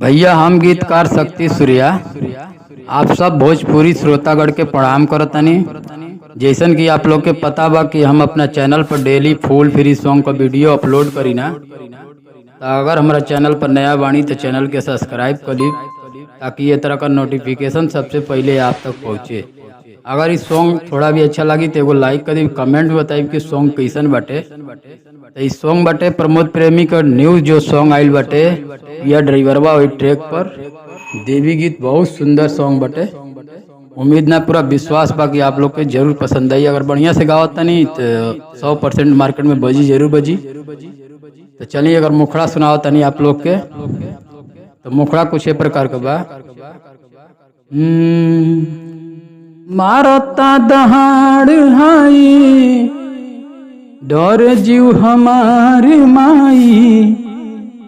भैया हम गीतकार शक्ति सूर्या आप सब भोजपुरी श्रोतागढ़ के प्रणाम करतनी। जैसन कि आप लोग के पता बा कि हम अपना चैनल पर डेली फुल फ्री सॉन्ग का वीडियो अपलोड करी ना, तो अगर हमारा चैनल पर नया बानी तो चैनल के सब्सक्राइब कर ली ताकि ये तरह का नोटिफिकेशन सबसे पहले आप तक पहुँचे। अगर इस सॉन्ग थोड़ा भी अच्छा लगी तो एगो लाइक कर दी, कमेंट भी बताई कि सॉन्ग कैसन बाटे। तो इस सॉन्ग बाटे प्रमोद प्रेमी का न्यूज जो सॉन्ग आइल बाटे या ड्राइवरवा वही ट्रैक पर देवी गीत बहुत सुंदर सॉन्ग बाटे। उम्मीद ना पूरा विश्वास बा कि आप लोग के जरूर पसंद आई। अगर बढ़िया से गावत नहीं तो 100% मार्केट में बजी जरूर बजी। तो चलिए अगर मुखड़ा सुनावत नहीं आप लोग के तो मुखड़ा कुछ प्रकार का बा। मारता दहाड़ हाई डर जीव हमार माई,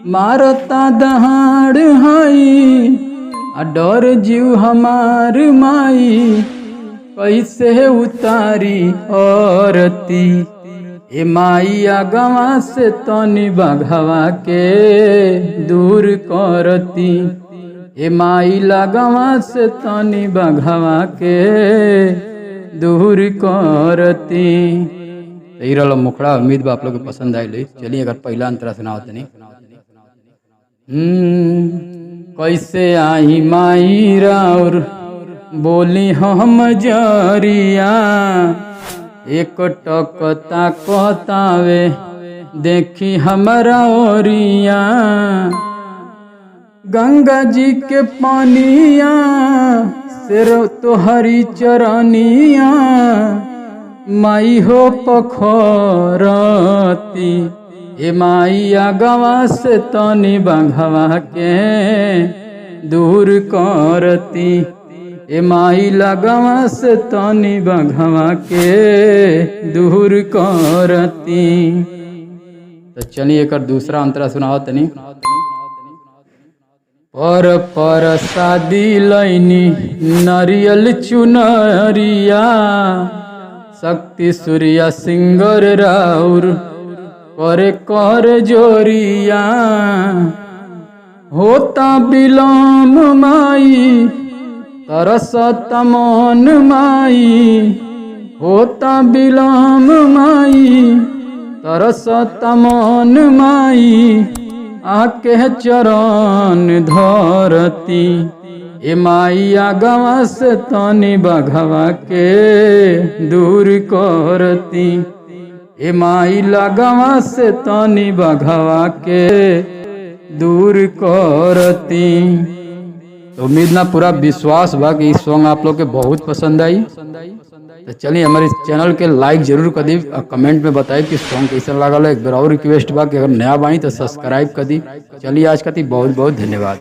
मारता दहाड़ हाई डर जीव हमार माई, कैसे उतारी औरती ए माइया गवा से तनी बघवा के दूर करती, ए माई लगवा से तनी बघवा के दूर करती। यही रहा मुखड़ा। उम्मीद बा आप लोग को पसंद आई। चलिए अगर पहला अंतरा सुनाओ तनी। कैसे आई माई राउर बोली हम जरिया, एक टकता कहतावे देखी हमारा ओरिया, गंगा जी के पानिया सिर तोहरी चरनिया, माई हो पखरती ए माइया गवा से तनी बघवा के दूर करती, ए माई लगवा से तनी बघवा के दूर करती। तो चलिए एक दूसरा अंतरा सुनाओ तनी। पर शादी लैनी नारियल चुनरिया, शक्ति सूर्या सिंगर राउर करे कर जोरिया, होता बिलाम माई तरसत मन माई, होता बिलाम माई तरसत मन माई, आके चरण धरती ए माइया गवा से तनी बघवा के दूर करती, ए माई लगवा से तनी बघवा के दूर करती। तो उम्मीद ना पूरा विश्वास बा कि इस सॉन्ग आप लोग के बहुत पसंद आई। तो चलिए हमारे चैनल के लाइक जरूर कर दी और कमेंट में बताइए कि सॉन्ग कैसा लगा। एक बार और रिक्वेस्ट बा कि अगर नया बानी तो सब्सक्राइब कर दी। चलिए आज का बहुत बहुत धन्यवाद।